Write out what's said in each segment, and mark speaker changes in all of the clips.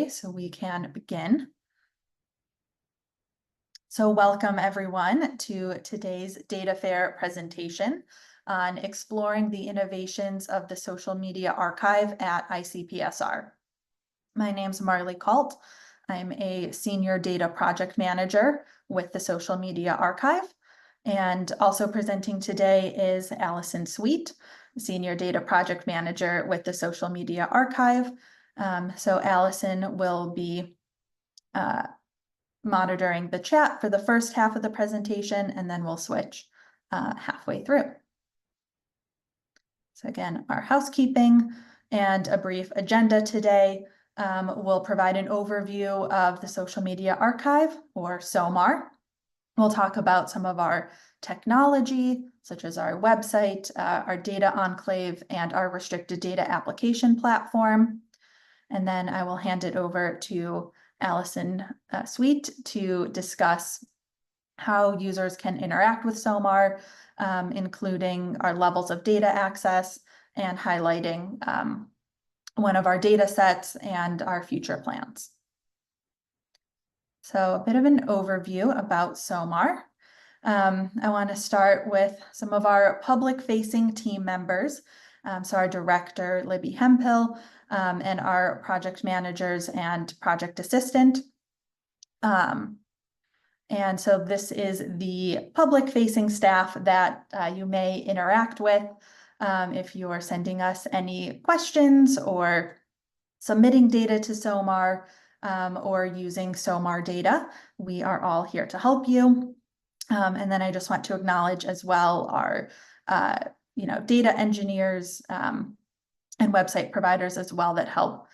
Speaker 1: Okay, so we can begin. So welcome everyone to today's Data Fair presentation on exploring the innovations of the Social Media Archive at ICPSR. My name's Marley Kalt. I'm a Senior Data Project Manager with the Social Media Archive. And also presenting today is Alison, Senior Data Project Manager with the Social Media Archive. So Alison will be monitoring the chat for the first half of the presentation, and then we'll switch halfway through. So again, our housekeeping and a brief agenda today. We'll provide an overview of the Social Media Archive, or SOMAR. We'll talk about some of our technology, such as our website, our data enclave, and our restricted data application platform. And then I will hand it over to Alison to discuss how users can interact with SOMAR, including our levels of data access and highlighting one of our data sets and our future plans. So a bit of an overview about SOMAR. I want to start with some of our public-facing team members. So our director, Libby Hemphill, and our project managers and project assistant. And so this is the public-facing staff that you may interact with if you are sending us any questions or submitting data to SOMAR or using SOMAR data. We are all here to help you. And then I just want to acknowledge as well our data engineers and website providers as well that help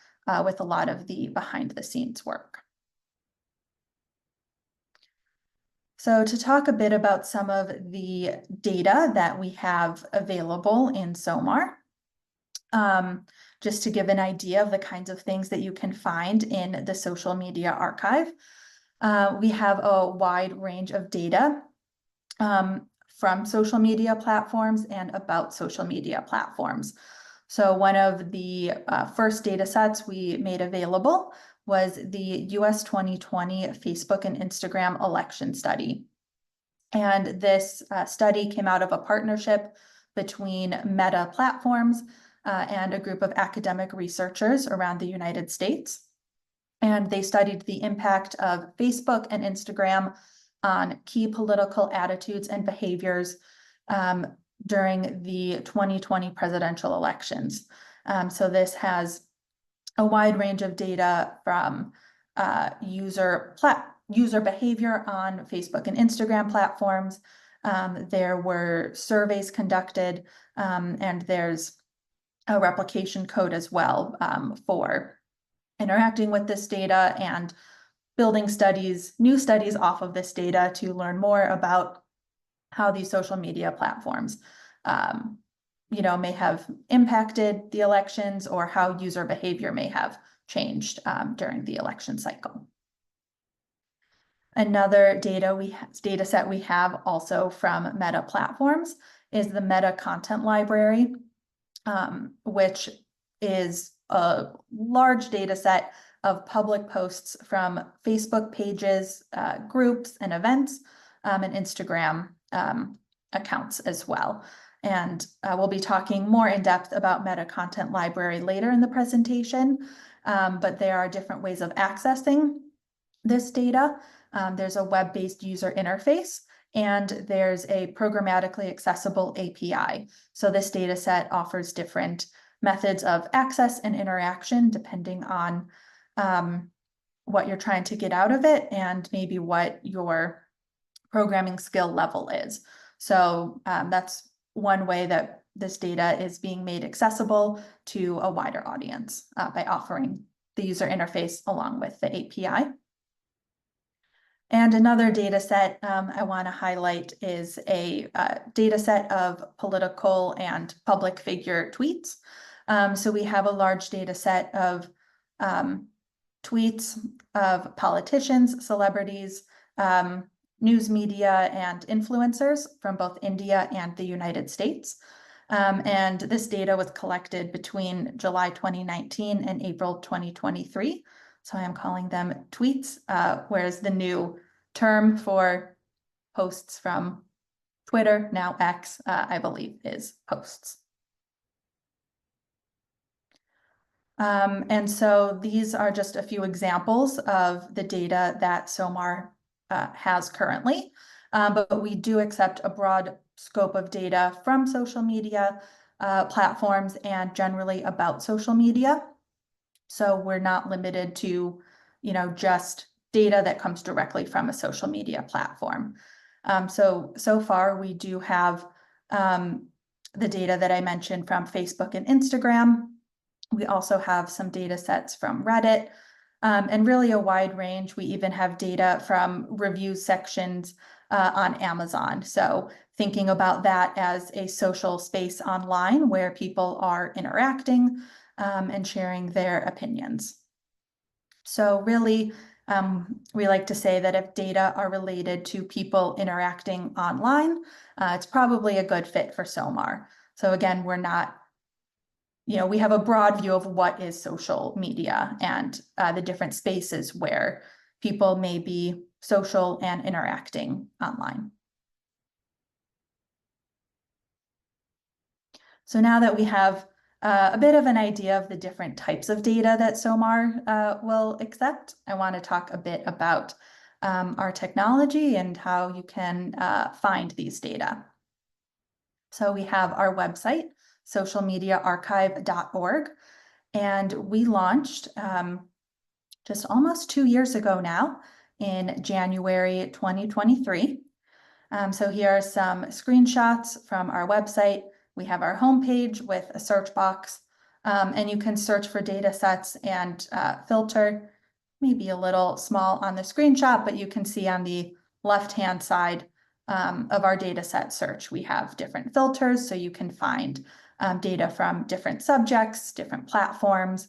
Speaker 1: with a lot of the behind the scenes work. So to talk a bit about some of the data that we have available in SOMAR, just to give an idea of the kinds of things that you can find in the Social Media Archive. We have a wide range of data from social media platforms and about social media platforms. So one of the first data sets we made available was the US 2020 Facebook and Instagram election study. And this study came out of a partnership between Meta Platforms and a group of academic researchers around the United States. And they studied the impact of Facebook and Instagram on key political attitudes and behaviors during the 2020 presidential elections. So this has a wide range of data from user behavior on Facebook and Instagram platforms. There were surveys conducted, and there's a replication code as well for interacting with this data and building new studies off of this data to learn more about how these social media platforms may have impacted the elections or how user behavior may have changed during the election cycle. Another data set we have also from Meta Platforms is the Meta Content Library, which is a large data set of public posts from Facebook pages, groups and events, and Instagram accounts as well. And we'll be talking more in depth about Meta Content Library later in the presentation, but there are different ways of accessing this data. There's a web-based user interface, and there's a programmatically accessible API. So this data set offers different methods of access and interaction depending on what you're trying to get out of it and maybe what your programming skill level is. So that's one way that this data is being made accessible to a wider audience by offering the user interface along with the API. And another data set I want to highlight is a data set of political and public figure tweets. So we have a large data set of tweets of politicians, celebrities, news media, and influencers from both India and the United States. And this data was collected between July 2019 and April 2023. So I am calling them tweets, whereas the new term for posts from Twitter, now X, I believe, is posts. And so these are just a few examples of the data that SOMAR has currently, but we do accept a broad scope of data from social media platforms and generally about social media. So we're not limited to, just data that comes directly from a social media platform. So far we do have the data that I mentioned from Facebook and Instagram. We also have some data sets from Reddit, and really a wide range. We even have data from review sections on Amazon. So thinking about that as a social space online where people are interacting and sharing their opinions. So really, we like to say that if data are related to people interacting online, it's probably a good fit for SOMAR. So again, we're not, we have a broad view of what is social media and the different spaces where people may be social and interacting online. So now that we have a bit of an idea of the different types of data that SOMAR will accept, I want to talk a bit about our technology and how you can find these data. So we have our website, socialmediaarchive.org, and we launched just almost 2 years ago now in January 2023. So here are some screenshots from our website. We have our homepage with a search box, and you can search for data sets and filter. Maybe a little small on the screenshot, but you can see on the left-hand side of our data set search, we have different filters, so you can find data from different subjects, different platforms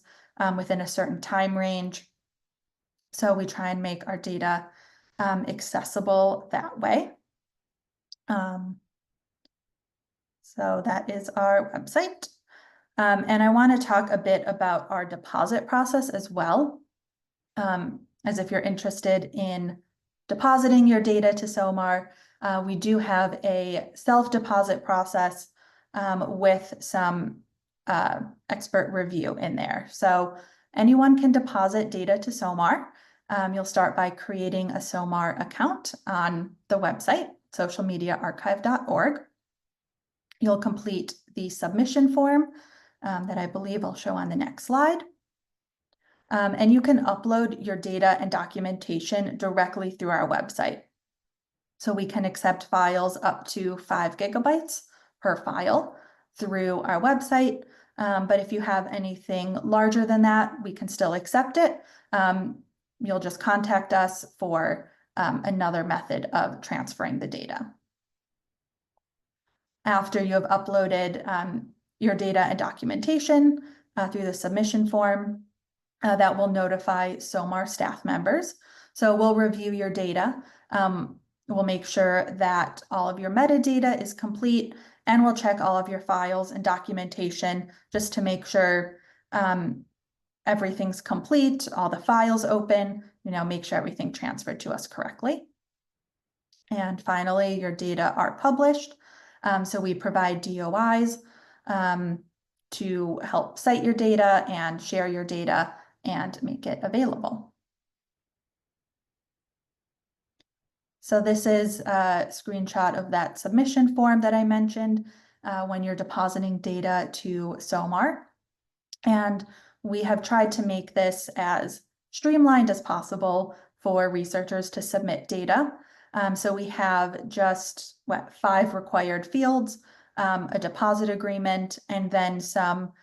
Speaker 1: within a certain time range. So we try and make our data accessible that way. So that is our website. And I want to talk a bit about our deposit process as well, as if you're interested in depositing your data to SOMAR. We do have a self-deposit process with some expert review in there. So anyone can deposit data to SOMAR. You'll start by creating a SOMAR account on the website, socialmediaarchive.org. You'll complete the submission form that I believe I'll show on the next slide. And you can upload your data and documentation directly through our website. So we can accept files up to 5 gigabytes per file through our website. But if you have anything larger than that, we can still accept it. You'll just contact us for another method of transferring the data. After you have uploaded your data and documentation through the submission form, that will notify SOMAR staff members. So we'll review your data. We'll make sure that all of your metadata is complete, and we'll check all of your files and documentation just to make sure everything's complete, all the files open, make sure everything transferred to us correctly. And finally, your data are published. So we provide DOIs to help cite your data and share your data and make it available. So this is a screenshot of that submission form that I mentioned when you're depositing data to SOMAR. And we have tried to make this as streamlined as possible for researchers to submit data. So we have just 5 required fields, a deposit agreement, and then some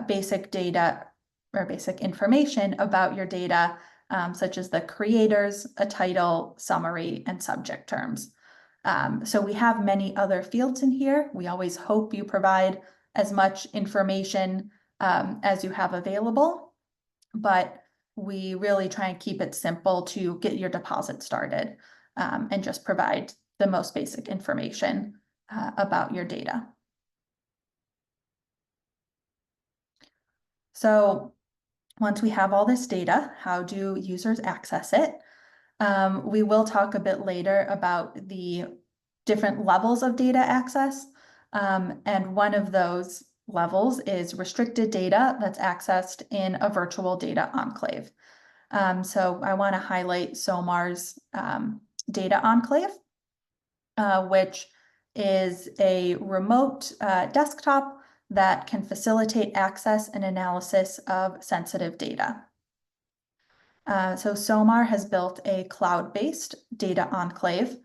Speaker 1: basic data or basic information about your data, such as the creators, a title, summary, and subject terms. So we have many other fields in here. We always hope you provide as much information as you have available, but we really try and keep it simple to get your deposit started and just provide the most basic information about your data. So once we have all this data, how do users access it? We will talk a bit later about the different levels of data access. And one of those levels is restricted data that's accessed in a virtual data enclave. So I want to highlight SOMAR's data enclave, which is a remote desktop that can facilitate access and analysis of sensitive data. So SOMAR has built a cloud-based data enclave,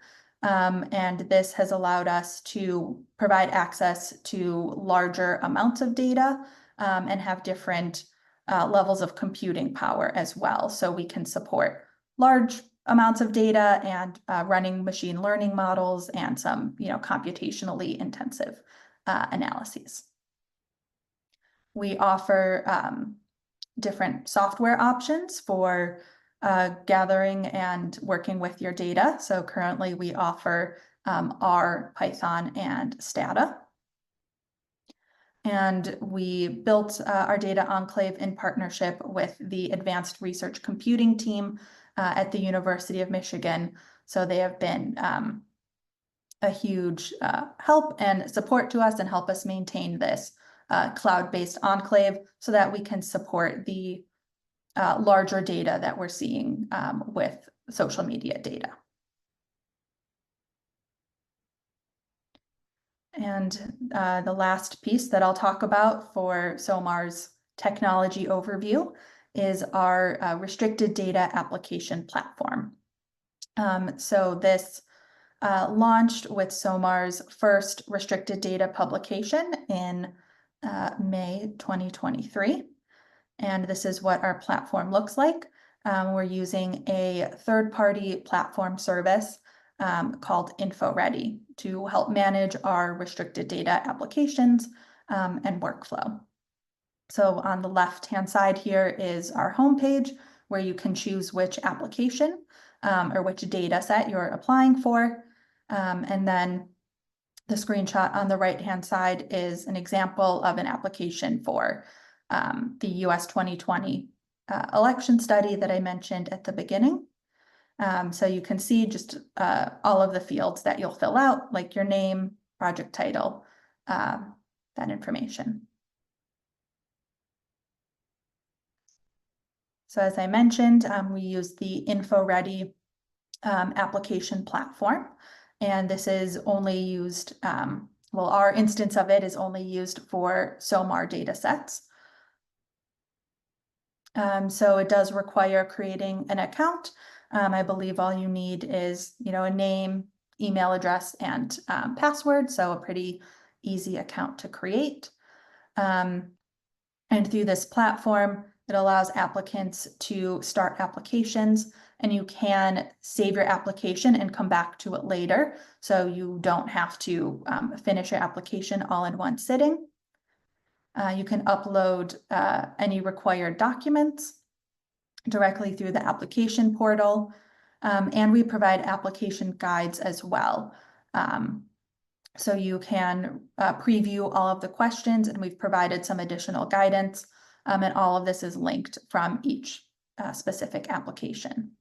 Speaker 1: and this has allowed us to provide access to larger amounts of data and have different levels of computing power as well. So we can support large amounts of data and running machine learning models and some, computationally intensive analyses. We offer different software options for gathering and working with your data. So currently we offer R, Python, and Stata. And we built our data enclave in partnership with the Advanced Research Computing team at the University of Michigan. So they have been a huge help and support to us and help us maintain this cloud-based enclave so that we can support the larger data that we're seeing with social media data. And the last piece that I'll talk about for SOMAR's technology overview is our restricted data application platform. So this launched with SOMAR's first restricted data publication in May 2023. And this is what our platform looks like. We're using a third-party platform service called InfoReady to help manage our restricted data applications and workflow. So on the left-hand side here is our homepage where you can choose which application or which data set you're applying for. And then the screenshot on the right-hand side is an example of an application for the US 2020 election study that I mentioned at the beginning. So you can see just all of the fields that you'll fill out, like your name, project title, that information. So as I mentioned, we use the InfoReady application platform, and this is only used, well, our instance of it is only used for SOMAR data sets. So it does require creating an account. I believe all you need is, a name, email address, and password. So a pretty easy account to create. And through this platform, it allows applicants to start applications, and you can save your application and come back to it later. So you don't have to finish your application all in one sitting. You can upload any required documents directly through the application portal, and we provide application guides as well. So you can preview all of the questions, and we've provided some additional guidance, and all of this is linked from each specific application.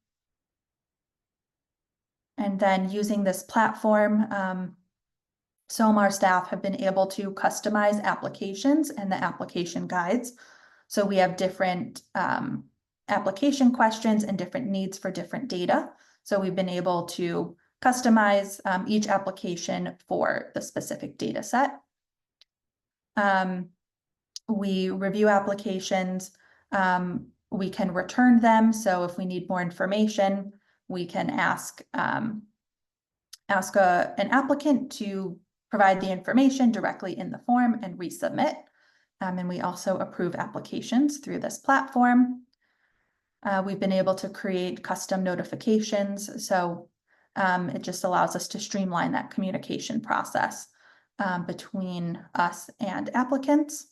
Speaker 1: And then using this platform, SOMAR staff have been able to customize applications and the application guides. So we have different application questions and different needs for different data. So we've been able to customize each application for the specific data set. We review applications. We can return them. So if we need more information, we can ask an applicant to provide the information directly in the form and resubmit. And we also approve applications through this platform. We've been able to create custom notifications. So it just allows us to streamline that communication process between us and applicants.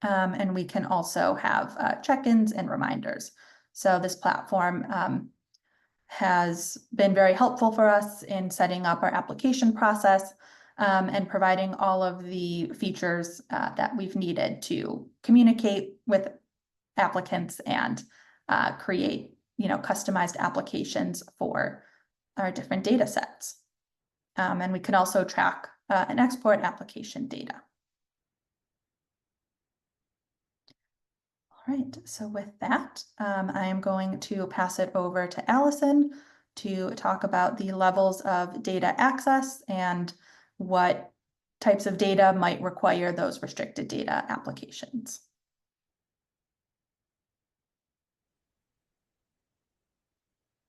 Speaker 1: And we can also have check-ins and reminders. So this platform has been very helpful for us in setting up our application process and providing all of the features that we've needed to communicate with applicants and create, customized applications for our different data sets. And we can also track and export application data. All right, so with that, I am going to pass it over to Alison to talk about the levels of data access and what types of data might require those restricted data applications.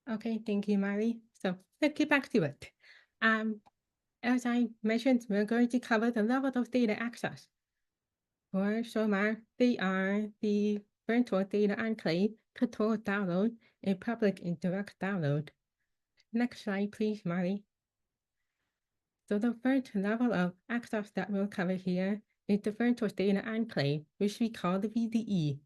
Speaker 2: Okay, thank you, Marley. So let's get back to it. As I mentioned, we're going to cover the level of data access. For SOMAR, they are the virtual data enclave, controlled download, and public and direct download. Next slide, please, Marley. So the first level of access that we'll cover here is the virtual data enclave, which we call the VDE.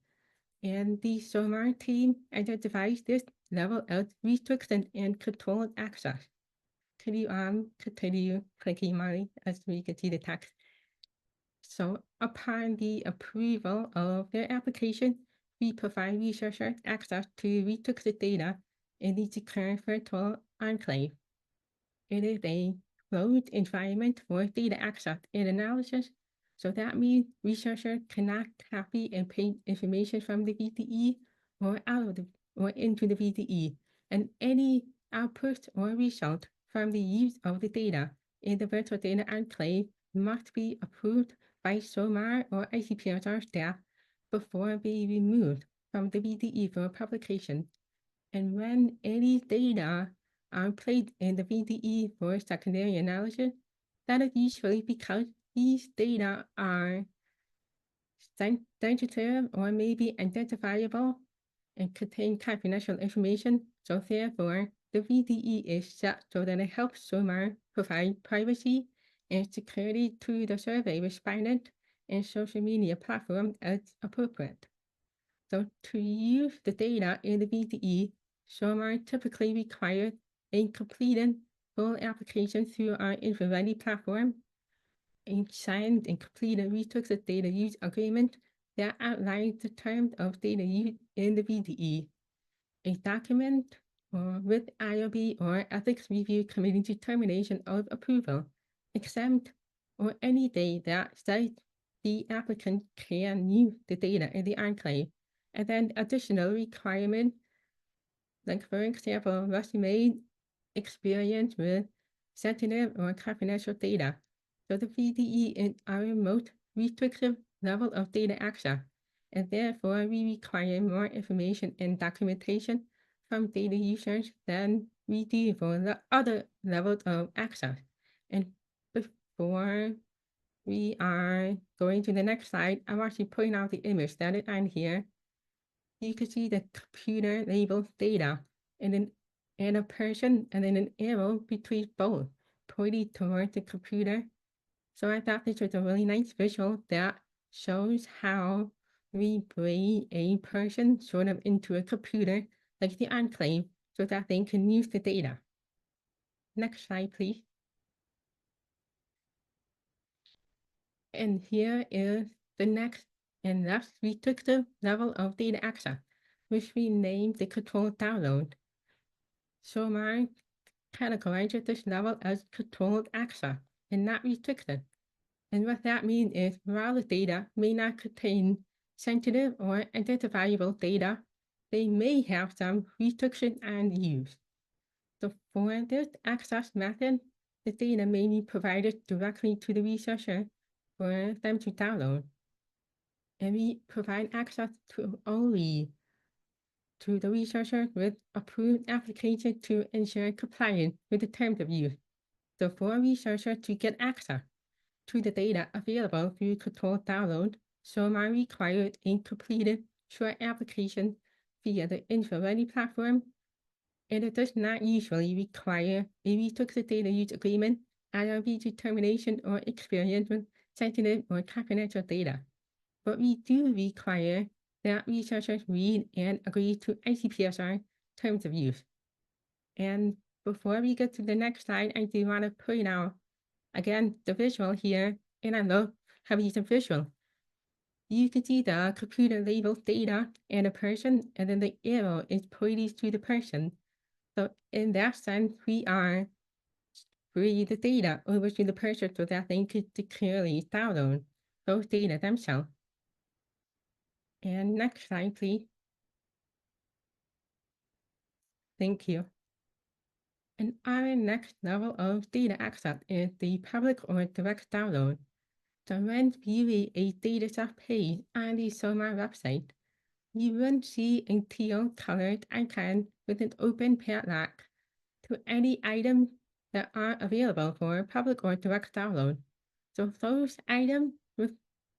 Speaker 2: And the SOMAR team identifies this level as restriction and controlled access. Could you continue clicking, Marley, as we can see the text? So upon the approval of their application, we provide researchers access to restricted data in the secure virtual enclave. It is a closed environment for data access and analysis. So that means researchers cannot copy and paste information from the VDE or out of or into the VDE, and any output or result from the use of the data in the virtual data enclave must be approved by SOMAR or ICPSR staff before being removed from the VDE for publication. And when any data are placed in the VDE for secondary analysis, that is usually because these data are sensitive or maybe identifiable and contain confidential information. So therefore, the VDE is set so that it helps SOMAR provide privacy and security to the survey respondent and social media platform as appropriate. So to use the data in the VDE, SOMAR typically requires a completed full application through our info-ready platform, a signed and completed restricted data use agreement that outlines the terms of data use in the VDE, a document with IRB or Ethics Review Committee determination of approval, exempt, or any day that says the applicant can use the data in the enclave, and then additional requirements, like for example, resume, experience with sensitive or confidential data. So the VDE is our most restrictive level of data access, and therefore we require more information and documentation from data users than we do for the other levels of access. And before we are going to the next slide, I'm actually putting out the image that is on here. You can see the computer labeled data and a person and then an arrow between both pointing towards the computer. So I thought this was a really nice visual that shows how we bring a person sort of into a computer like the enclave so that they can use the data. Next slide, please. And here is the next and last restrictive level of data access, which we named the controlled download. SOMAR categorizes this level as controlled access and not restricted. And what that means is while the data may not contain sensitive or identifiable data, they may have some restriction on use. So for this access method, the data may be provided directly to the researcher for them to download. And we provide access to only to the researcher with approved application to ensure compliance with the terms of use. So for researchers to get access to the data available through controlled download, SOMAR requires a completed short application via the info-ready platform, and it does not usually require a restricted data use agreement, IRB determination, or experience with sensitive or confidential data. But we do require that researchers read and agree to ICPSR terms of use. And before we get to the next slide, I do want to point out again the visual here, and I love having some visual. you can see the computer labels data and a person, and then the arrow is pointing to the person. So in that sense, we are bringing the data over to the person so that they could clearly download those data themselves. And next slide, please. Thank you. And our next level of data access is the public or direct download. So when viewing a dataset page on the SOMAR website, you will see a teal-colored icon with an open padlock to any items that are available for public or direct download. So those items with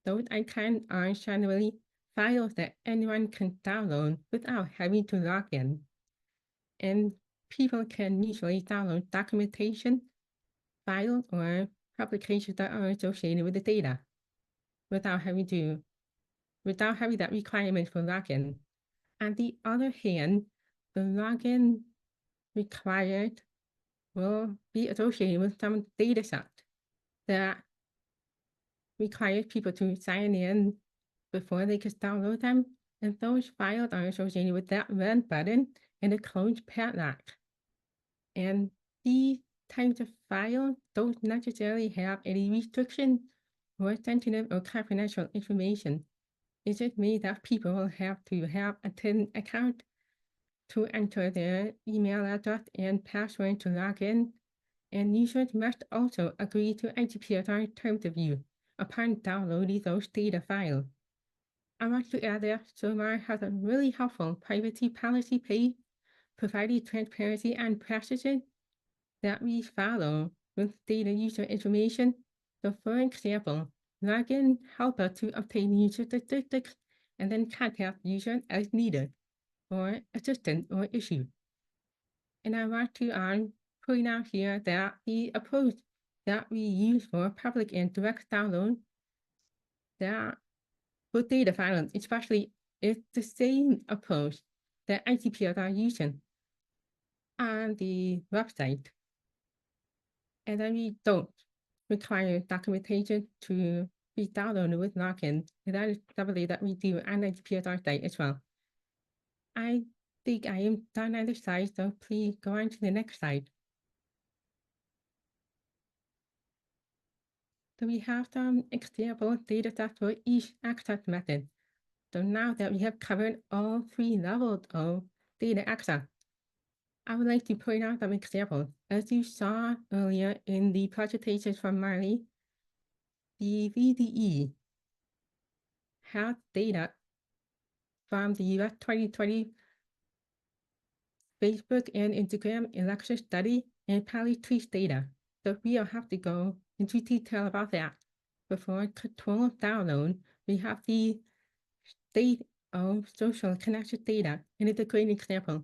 Speaker 2: those icons are generally files that anyone can download without having to log in. And people can usually download documentation, files, or publications that are associated with the data without having that requirement for login. On the other hand, the login required will be associated with some data set that requires people to sign in before they can download them, and those files are associated with that red button and a closed padlock. And these types of files don't necessarily have any restriction or sensitive or confidential information. It just means that people will have to have a TIN account to enter their email address and password to log in, and users must also agree to ICPSR terms of use upon downloading those data files. I want to add that SOMAR has a really helpful privacy policy page providing transparency and practices that we follow with data user information. So for example, login help us to obtain user statistics and then contact users as needed for assistance or issue. And I want to point out here that the approach that we use for public and direct download that for data files especially is the same approach that ICPs are using on the website. And then we don't require documentation to be downloaded with login. And that is something that we do on ICPSR site as well. I think I am done on this slide, so please go on to the next slide. So we have some example data sets for each access method. So now that we have covered all three levels of data access, I would like to point out some examples. As you saw earlier in the presentation from Marley, the VDE has data from the US 2020 Facebook and Instagram election study and polytweet data. So we don't have to go into detail about that. Before control download, we have the state of social connection data, and it's a great example.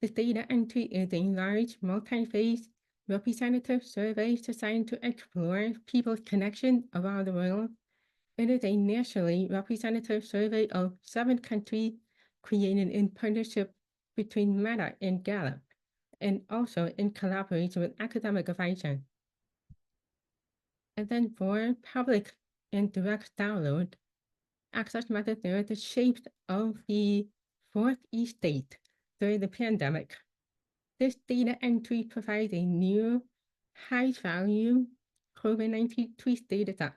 Speaker 2: The data entry is a large multi-phase representative survey designed to explore people's connection around the world. It is a nationally representative survey of 7 countries created in partnership between Meta and Gallup, and also in collaboration with academic advisors. And then for public and direct download, access methods are the shapes of the 4th estate during the pandemic. This data entry provides a new high-value COVID-19 tweet data set.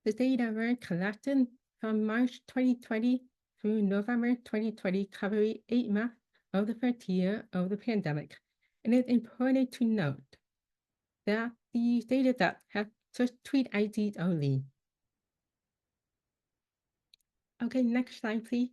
Speaker 2: The data were collected from March 2020 through November 2020, covering 8 months of the first year of the pandemic. And it's important to note that the data set has just tweet IDs only. Okay, next slide, please.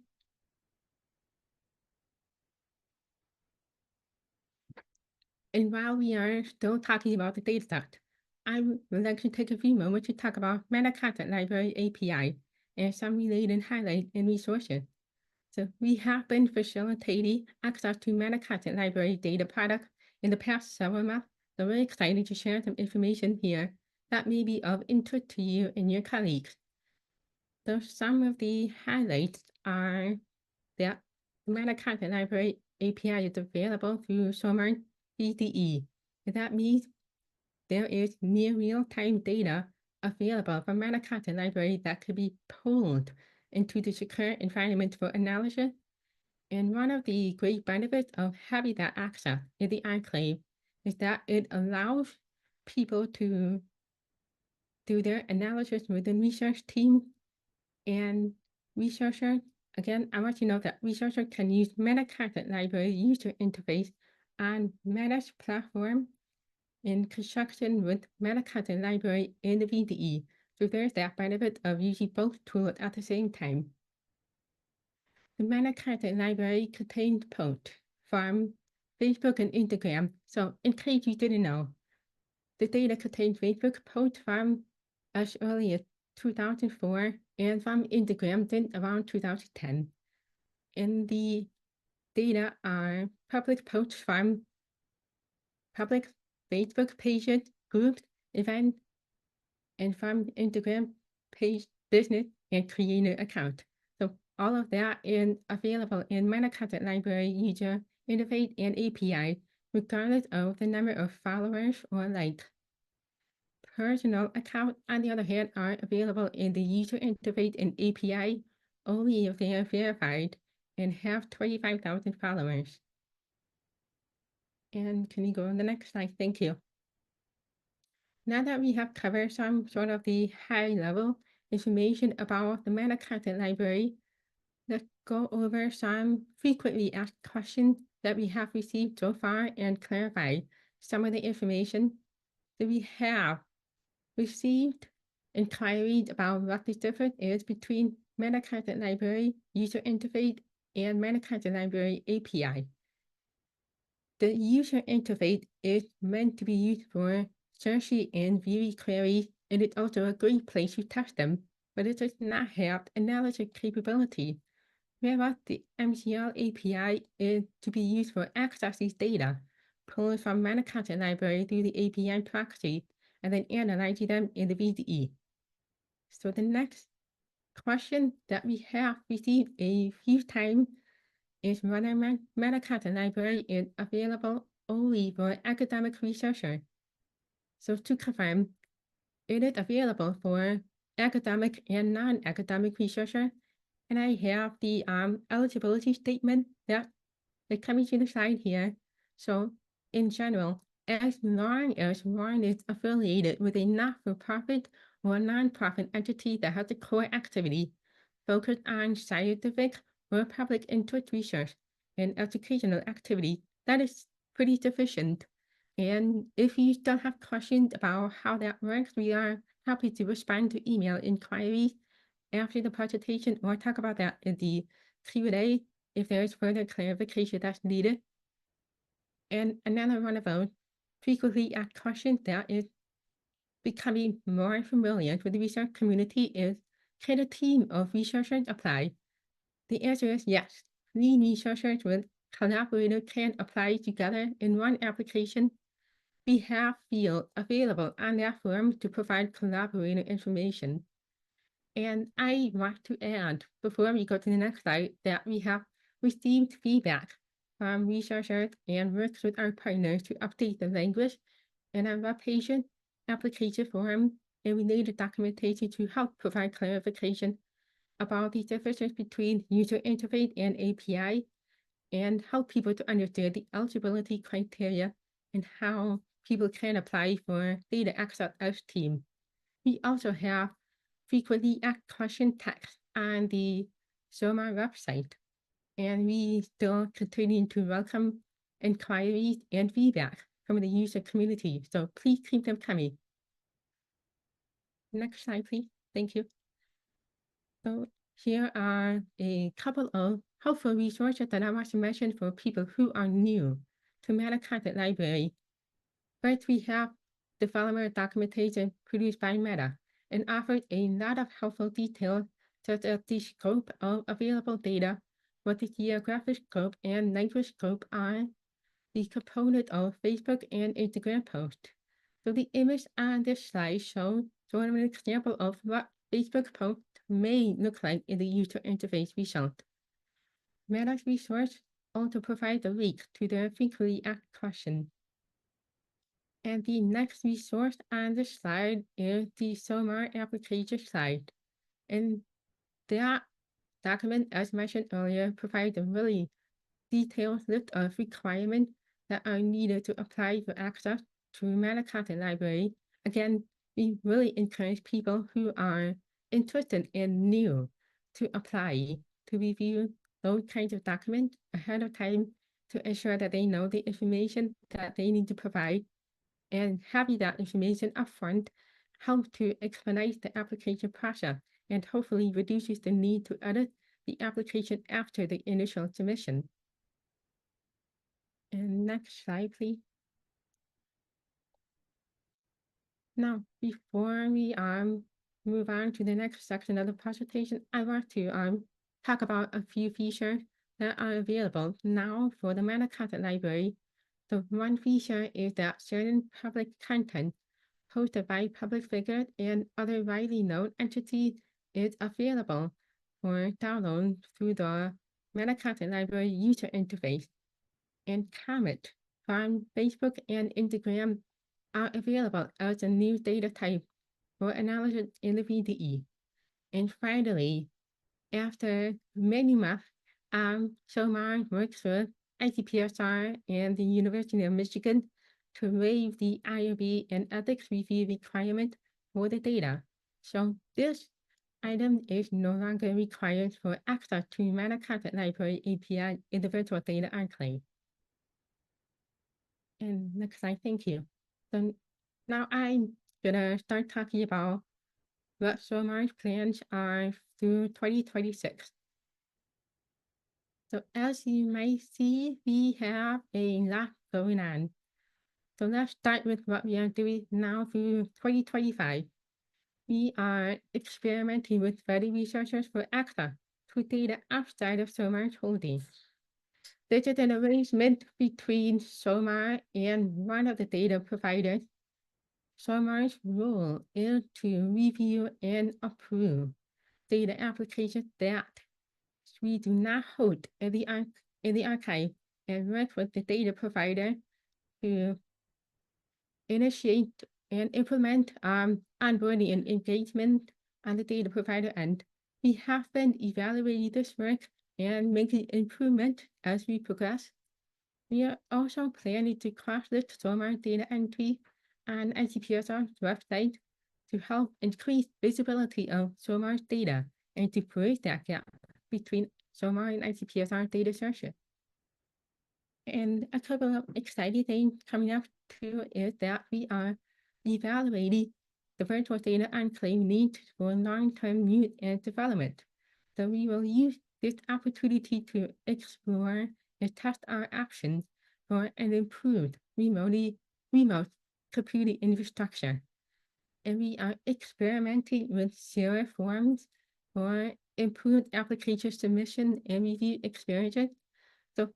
Speaker 2: And while we are still talking about the data set, I would like to take a few moments to talk about Meta Content Library API and some related highlights and resources. So we have been facilitating access to Meta Content Library data products in the past several months. So we're excited to share some information here that may be of interest to you and your colleagues. So some of the highlights are that the Meta Content Library API is available through SOMAR VDE. And that means there is near real-time data available from Meta Content Library that could be pulled into the secure environment for analysis. And one of the great benefits of having that access in the enclave is that it allows people to do their analysis with the research team and researcher. Again, I want you to know that researcher can use Meta Content Library user interface on Meta's platform in conjunction with Meta Content Library and the VDE. So there's that benefit of using both tools at the same time. The Meta Content Library contains posts from Facebook and Instagram. So in case you didn't know, the data contains Facebook posts from as early as 2004 and from Instagram since around 2010. And the data are public posts from public Facebook pages, groups, events, and from Instagram page, business, and creator account. So all of that is available in Meta Content Library user interface and API, regardless of the number of followers or likes. Personal accounts, on the other hand, are available in the user interface and API only if they are verified and have 25,000 followers. And can you go on the next slide? Thank you. Now that we have covered some sort of the high-level information about the Meta Content Library, let's go over some frequently asked questions that we have received so far and clarify some of the information that we have received inquiries about what the difference is between Meta Content Library user interface and Meta Content Library API. The user interface is meant to be used for searching and viewing queries, and it's also a great place to test them, but it does not have analysis capability. Whereas the MCL API is to be used for accessing data pulled from Meta Content Library through the API proxy and then analyzing them in the VDE. So the next question that we have received a few times is whether Meta Content Library is available only for academic researchers. So to confirm, it is available for academic and non-academic researchers. And I have the eligibility statement that is coming to the slide here. So in general, as long as one is affiliated with a not-for-profit or non-profit entity that has a core activity focused on scientific or public interest research and educational activity, that is pretty sufficient. And if you still have questions about how that works, we are happy to respond to email inquiries after the presentation or talk about that in the Q&A if there is further clarification that's needed. And another one of those frequently asked questions that is becoming more familiar with the research community is, can a team of researchers apply? The answer is yes. 3 researchers with collaborators can apply together in one application. We have fields available on that form to provide collaborator information. And I want to add, before we go to the next slide, that we have received feedback from researchers and worked with our partners to update the language in our web page, application form, and related documentation to help provide clarification about the differences between user interface and API and help people to understand the eligibility criteria and how people can apply for data access as team. We also have frequently asked question text on the SOMAR website, and we still continue to welcome inquiries and feedback from the user community, so please keep them coming. Next slide, please. Thank you. So here are a couple of helpful resources that I want to mention for people who are new to Meta Content Library. First, we have developer documentation produced by Meta and offers a lot of helpful details such as the scope of available data, what the geographic scope and language scope are, the component of Facebook and Instagram posts. So the image on this slide shows sort of an example of what Facebook posts may look like in the user interface result. Meta's resource also provides a link to the frequently asked question. And the next resource on the slide is the SOMAR application slide. And that document, as mentioned earlier, provides a really detailed list of requirements that are needed to apply for access to Meta Content Library. Again, we really encourage people who are interested and new to apply to review those kinds of documents ahead of time to ensure that they know the information that they need to provide, and having that information upfront helps to expedite the application process and hopefully reduces the need to edit the application after the initial submission. And next slide, please. Now, before we move on to the next section of the presentation, I want to talk about a few features that are available now for the Meta Content Library. The one feature is that certain public content posted by public figures and other widely known entities is available for download through the Meta Content Library user interface. And comment from Facebook and Instagram are available as a new data type for analysis in the VDE. And finally, after many months, SOMAR works with ICPSR and the University of Michigan to waive the IRB and ethics review requirement for the data. So this item is no longer required for access to Meta Content Library API in the Virtual Data Enclave. And next slide, thank you. So now I'm gonna start talking about what SOMAR's plans are through 2026. So as you might see, we have a lot going on. So let's start with what we are doing now through 2025. We are experimenting with ready researchers for access to data outside of SOMAR's holdings. This is an arrangement between SOMAR and one of the data providers. SOMAR's role is to review and approve data applications that we do not hold in the archive, and work with the data provider to initiate and implement onboarding and engagement on the data provider end. We have been evaluating this work and making improvement as we progress. We are also planning to cross-list SOMAR data entry on ICPSR's website to help increase visibility of SOMAR's data and to bridge that gap between SOMAR and ICPSR data sources. And a couple of exciting things coming up too is that we are evaluating the virtual data enclave needs for long-term use and development. So we will use this opportunity to explore and test our options for an improved remote computing infrastructure. And we are experimenting with zero forms for improved application submission and review experiences. So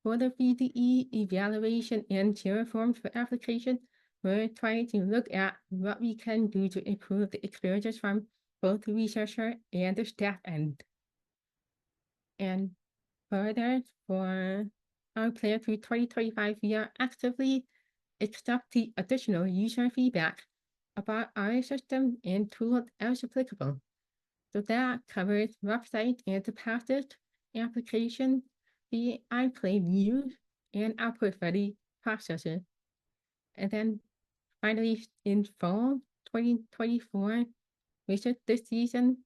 Speaker 2: for the VDE evaluation and zero forms for application, we're trying to look at what we can do to improve the experiences from both the researcher and the staff end. And further, for our plan through 2025, we are actively accepting additional user feedback about our system and tools as applicable. So that covers website and deposit, application, the enclave use, and output ready processes. And then finally, in fall 2024, which is this season,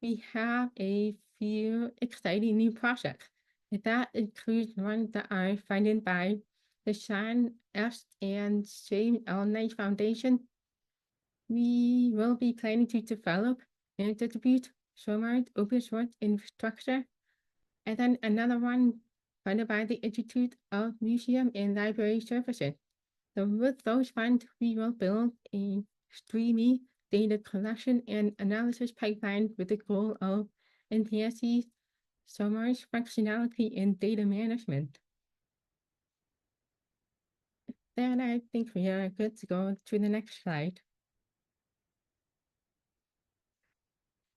Speaker 2: we have a few exciting new projects. And that includes ones that are funded by the Sean S. and Shane L. Knight Foundation. We will be planning to develop and distribute SOMAR's open source infrastructure. And then another one funded by the Institute of Museum and Library Services. So with those funds, we will build a streaming data collection and analysis pipeline with the goal of enhancing SOMAR's functionality in data management. Then I think we are good to go to the next slide.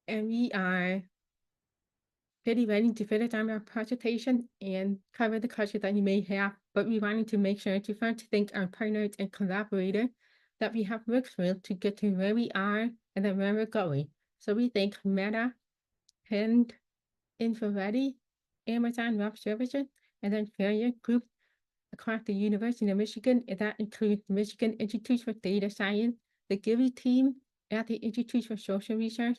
Speaker 2: And we are getting ready to finish our presentation and cover the questions that you may have, but we wanted to make sure to first thank our partners and collaborators that we have worked with to get to where we are and then where we're going. So we thank Meta, Hind, InfoReady, Amazon Web Services, and then various groups across the University of Michigan, and that includes the Michigan Institute for Data Science, the GIVI team at the Institute for Social Research,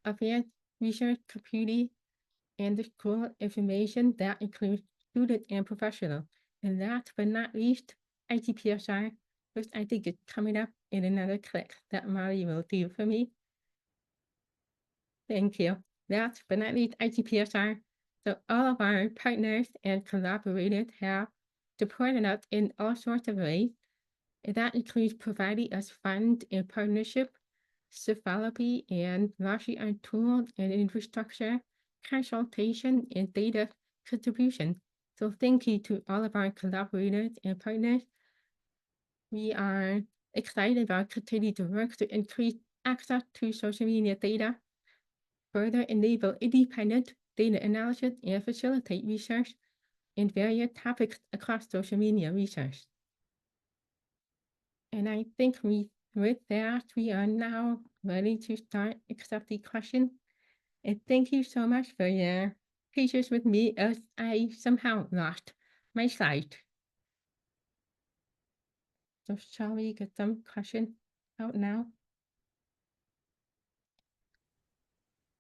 Speaker 2: Advanced Research Computing, and the School of Information that includes student and professional. And last but not least, ICPSR, which I think is coming up in another clip that Marley will do for me. Thank you. Last but not least, ICPSR. So all of our partners and collaborators have supported us in all sorts of ways. And that includes providing us funds and partnership, developing and launching our tools and infrastructure, consultation, and data contribution. So thank you to all of our collaborators and partners. We are excited about continuing to work to increase access to social media data, further enable independent data analysis, and facilitate research in various topics across social media research. And I think with that, we are now ready to start accepting questions. And thank you so much for your patience with me as I somehow lost my slide. So shall we get some questions out now?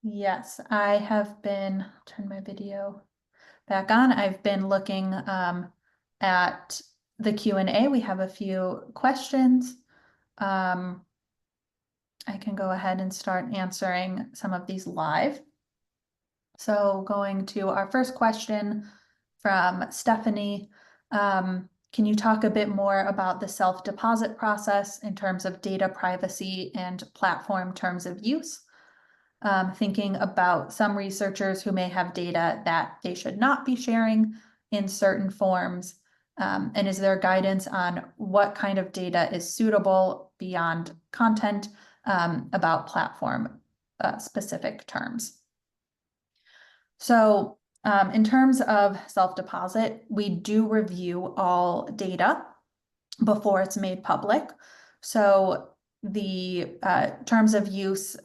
Speaker 1: Yes, I have been, turn my video back on. I've been looking at the Q&A. We have a few questions. I can go ahead and start answering some of these live. So going to our first question from Stephanie. Can you talk a bit more about the self-deposit process in terms of data privacy and platform terms of use? Thinking about some researchers who may have data that they should not be sharing in certain forms. And is there guidance on what kind of data is suitable beyond content about platform specific terms? So in terms of self-deposit, we do review all data before it's made public. So the terms of use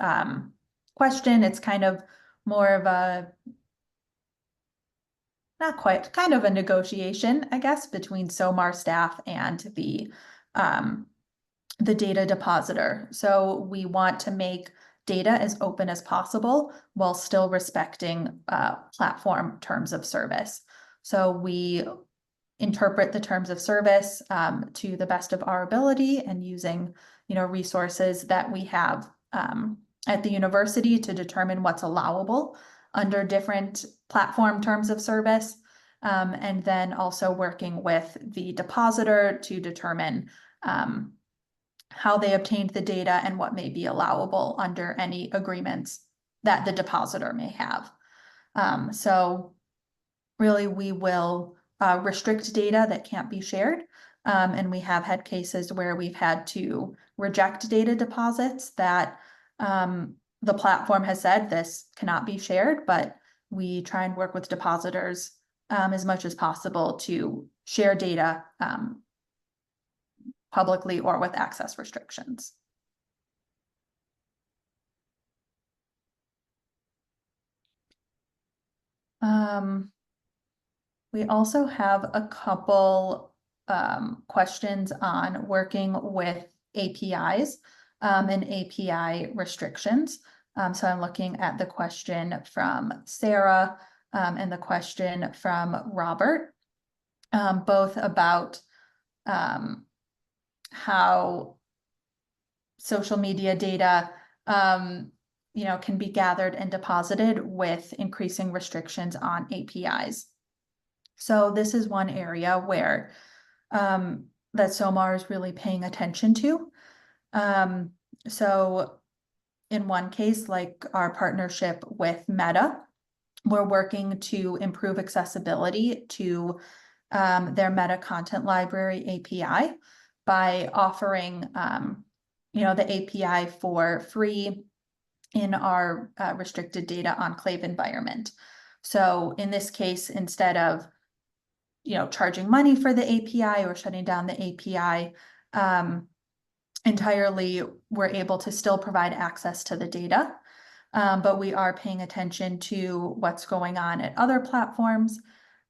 Speaker 1: question, it's kind of more of a, not quite, kind of a negotiation, I guess, between SOMAR staff and the data depositor. So we want to make data as open as possible while still respecting platform terms of service. So we interpret the terms of service to the best of our ability and using, resources that we have at the university to determine what's allowable under different platform terms of service. And then also working with the depositor to determine how they obtained the data and what may be allowable under any agreements that the depositor may have. So really we will restrict data that can't be shared. And we have had cases where we've had to reject data deposits that the platform has said this cannot be shared, but we try and work with depositors as much as possible to share data publicly or with access restrictions. We also have a couple questions on working with APIs and API restrictions. So I'm looking at the question from Sarah and the question from Robert, both about how social media data can be gathered and deposited with increasing restrictions on APIs. So this is one area where that SOMAR is really paying attention to. So in one case, like our partnership with Meta, we're working to improve accessibility to their Meta Content Library API by offering the API for free in our restricted data enclave environment. So in this case, instead of, charging money for the API or shutting down the API, entirely, we're able to still provide access to the data. But we are paying attention to what's going on at other platforms.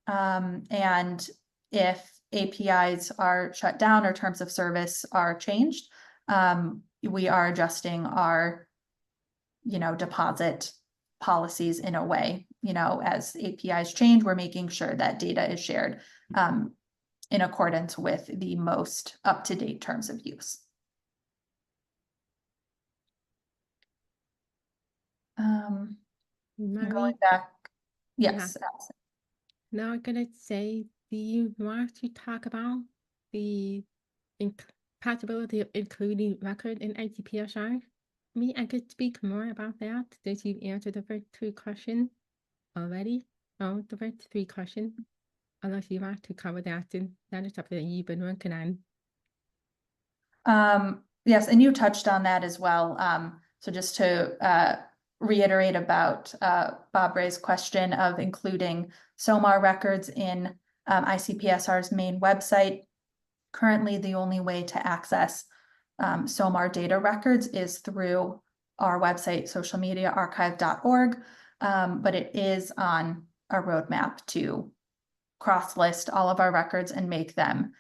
Speaker 1: And if APIs are shut down or terms of service are changed, we are adjusting our, deposit policies in a way, as APIs change, we're making sure that data is shared in accordance with the most up-to-date terms of use.
Speaker 2: Marley,
Speaker 1: Going back, yes, Alison.
Speaker 2: now I'm gonna say, do you want to talk about the possibility of including record in ICPSR? I could speak more about that since you answered the first two questions already. Oh, the first three questions. Unless you want to cover that, then that is something that you've been working on.
Speaker 1: Yes, and you touched on that as well. So just to reiterate about Bob Ray's question of including SOMAR records in ICPSR's main website. Currently, the only way to access SOMAR data records is through our website, socialmediaarchive.org, but it is on a roadmap to cross-list all of our records and make them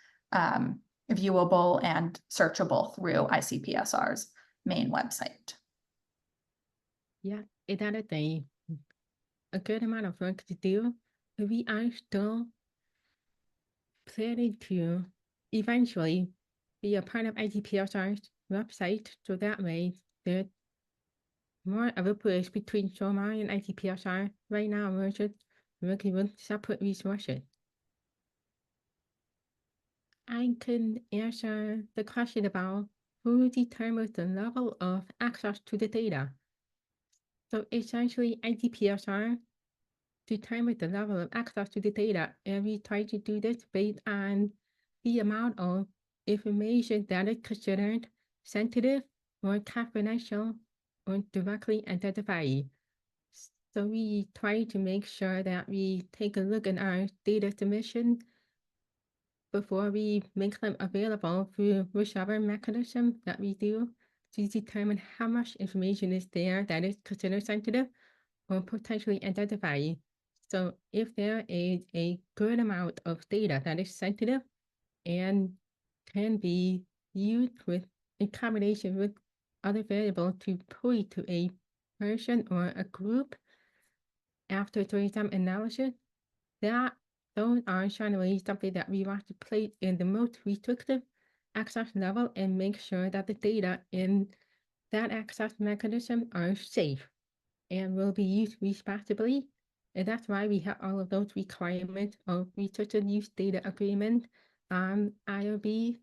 Speaker 1: viewable and searchable through ICPSR's main website.
Speaker 2: Yeah, that is a good amount of work to do. We are still planning to eventually be a part of ICPSR's website, so that way there's more of a push between SOMAR and ICPSR. Right now, we're just working with separate resources. I can answer the question about who determines the level of access to the data. So essentially, ICPSR determines the level of access to the data, and we try to do this based on the amount of information that is considered sensitive or confidential or directly identified. So we try to make sure that we take a look at our data submission before we make them available through whichever mechanism that we do to determine how much information is there that is considered sensitive or potentially identified. So if there is a good amount of data that is sensitive and can be used in combination with other variables to point to a person or a group after doing some analysis, those are generally something that we want to place in the most restrictive access level and make sure that the data in that access mechanism are safe and will be used responsibly. And that's why we have all of those requirements of restricted use data agreement, IRB,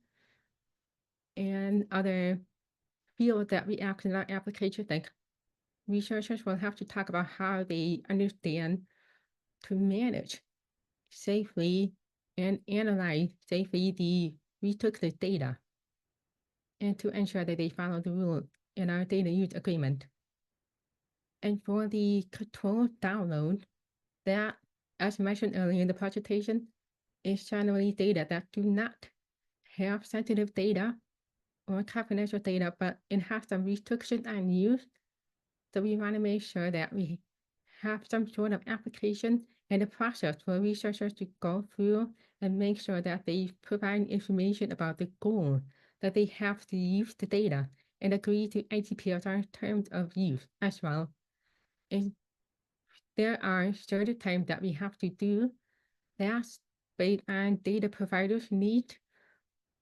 Speaker 2: and other fields that we ask in our application. Like researchers will have to talk about how they understand to manage safely and analyze safely the restricted data and to ensure that they follow the rules in our data use agreement. And for the controlled download, that, as mentioned earlier in the presentation, is generally data that do not have sensitive data or confidential data, but it has some restriction on use. So we want to make sure that we have some sort of application and a process for researchers to go through and make sure that they provide information about the goal that they have to use the data and agree to ICPSR terms of use as well. And there are certain times that we have to do that based on data providers' need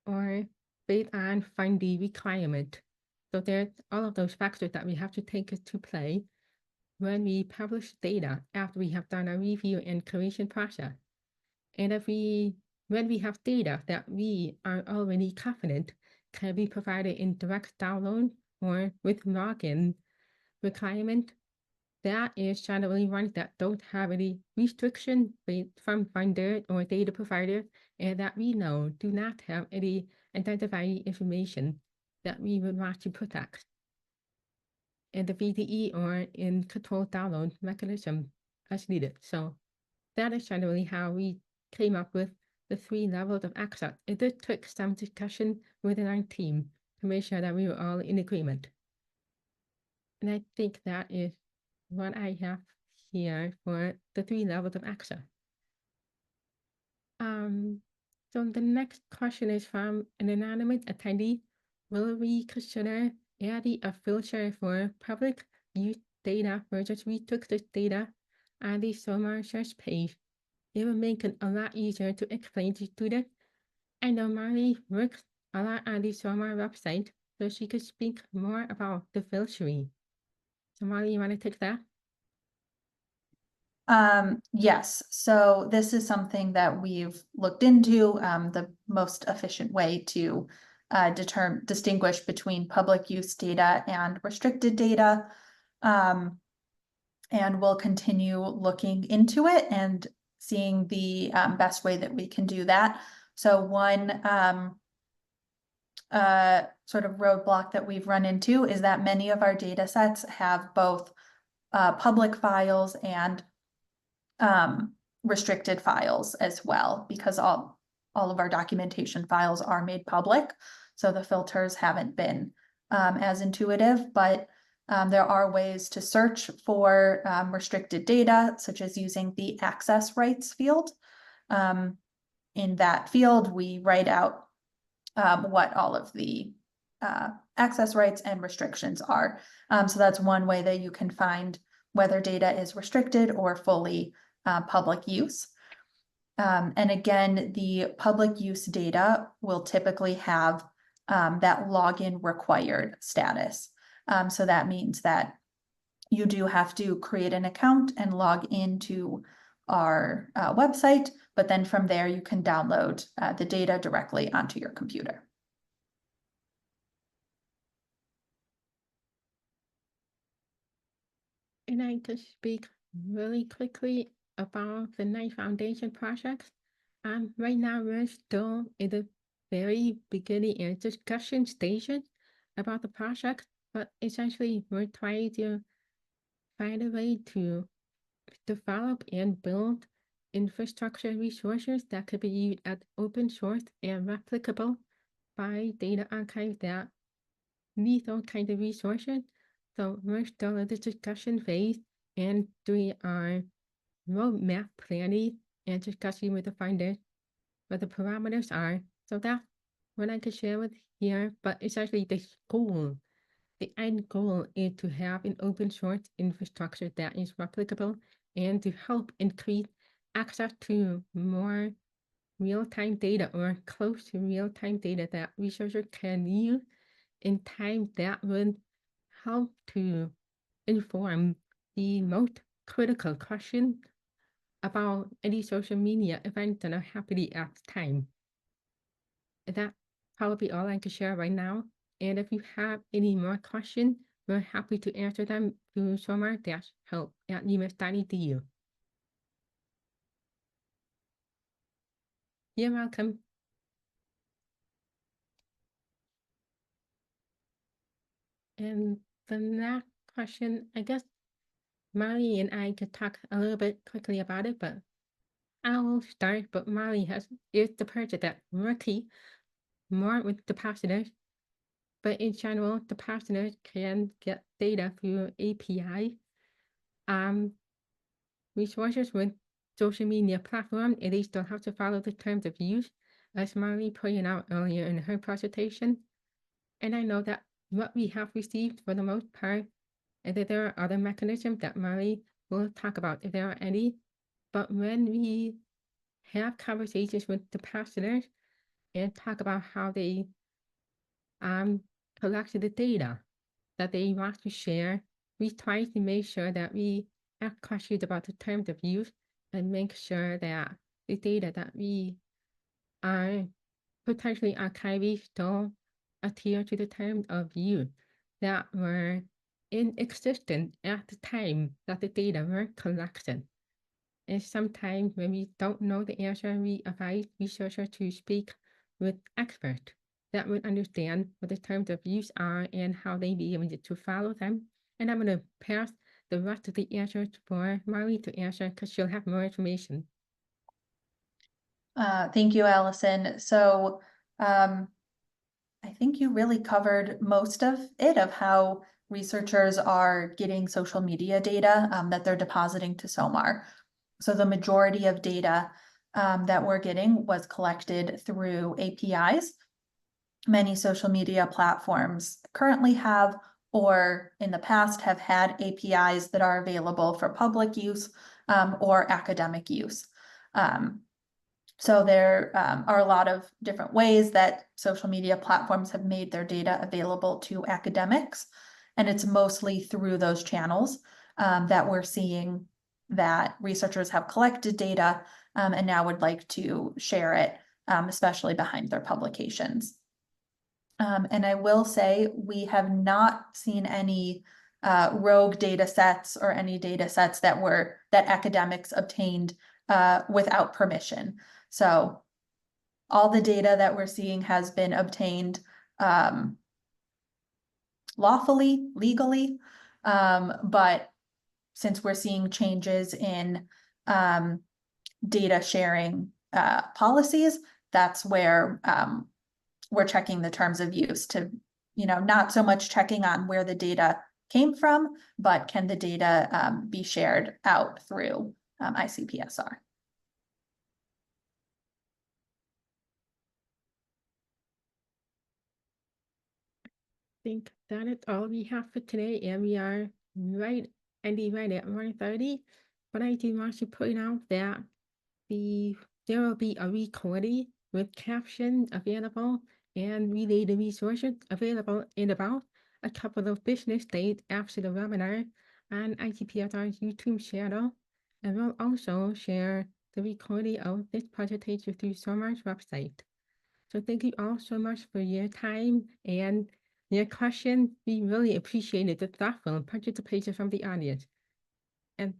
Speaker 2: or based on funding requirement. So there's all of those factors that we have to take into play when we publish data after we have done a review and curation process. And when we have data that we are already confident can be provided in direct download or with login requirement, that is generally ones that don't have any restriction from funder or data provider, and that we know do not have any identifying information that we would want to protect in the VDE or in controlled download mechanism. as needed. So that is generally how we came up with the 3 levels of access. It did take some discussion within our team to make sure that we were all in agreement. And I think that is what I have here for the 3 levels of access. So the next question is from an anonymous attendee. Will we consider adding a filter for public use data versus we took this data on the SOMAR search page? It will make it a lot easier to explain to students. I know Marley works a lot on the SOMAR website, so she could speak more about the filtering. So Marley, you want to take that?
Speaker 1: Yes, so this is something that we've looked into, the most efficient way to distinguish between public use data and restricted data. And we'll continue looking into it and seeing the best way that we can do that. So one sort of roadblock that we've run into is that many of our data sets have both public files and restricted files as well, because all of our documentation files are made public. So the filters haven't been as intuitive, but there are ways to search for restricted data, such as using the access rights field. In that field, we write out what all of the access rights and restrictions are. So that's one way that you can find whether data is restricted or fully public use. And again, the public use data will typically have that login required status. So that means that you do have to create an account and log into our website, but then from there you can download the data directly onto your computer.
Speaker 2: And I could speak really quickly about the Knight Foundation project. Right now we're still in the very beginning and discussion station about the project, but essentially we're trying to find a way to develop and build infrastructure resources that could be used as open source and replicable by data archives that need those kind of resources. So we're still in the discussion phase and doing our roadmap planning and discussing with the funders what the parameters are. So that's what I could share with here, but essentially the end goal is to have an open source infrastructure that is replicable and to help increase access to more real-time data or close to real-time data that researchers can use in time that would help to inform the most critical question about any social media events that are happening at the time. That's probably all I can share right now. And if you have any more questions, we're happy to answer them through somar-help@umass.edu. You're welcome. And the next question, I guess Marley and I could talk a little bit quickly about it, but I will start. But Marley is the person that working more with depositors. But in general, depositors can get data through API. Resources with social media platform, they still have to follow the terms of use, as Marley pointed out earlier in her presentation. And I know that what we have received for the most part, and that there are other mechanisms that Marley will talk about if there are any. But when we have conversations with depositors and talk about how they collected the data that they want to share, we try to make sure that we ask questions about the terms of use and make sure that the data that we are potentially archiving still adhere to the terms of use that were in existence at the time that the data were collected. And sometimes when we don't know the answer, we advise researchers to speak with experts that would understand what the terms of use are and how they be able to follow them. And I'm going to pass the rest of the answers for Marley to answer because she'll have more information.
Speaker 1: Thank you, Allison. So, I think you really covered most of it, of how researchers are getting social media data, that they're depositing to SOMAR. So the majority of data, that we're getting was collected through APIs. Many social media platforms currently have, or in the past have had, APIs that are available for public use, or academic use. So there are a lot of different ways that social media platforms have made their data available to academics. And it's mostly through those channels that we're seeing that researchers have collected data and now would like to share it, especially behind their publications. And I will say we have not seen any rogue data sets or any data sets that academics obtained without permission. So all the data that we're seeing has been obtained lawfully, legally, but since we're seeing changes in data sharing policies, that's where we're checking the terms of use to, not so much checking on where the data came from, but can the data be shared out through ICPSR.
Speaker 2: I think that is all we have for today, and we are right at 1:30. But I do want to point out that there will be a recording with captions available and related resources available in about a couple of business days after the webinar on ICPSR's YouTube channel. And we'll also share the recording of this presentation through SOMAR's website. So thank you all so much for your time and your question. We really appreciated the thoughtful participation from the audience. And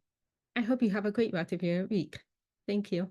Speaker 2: I hope you have a great rest of your week. Thank you.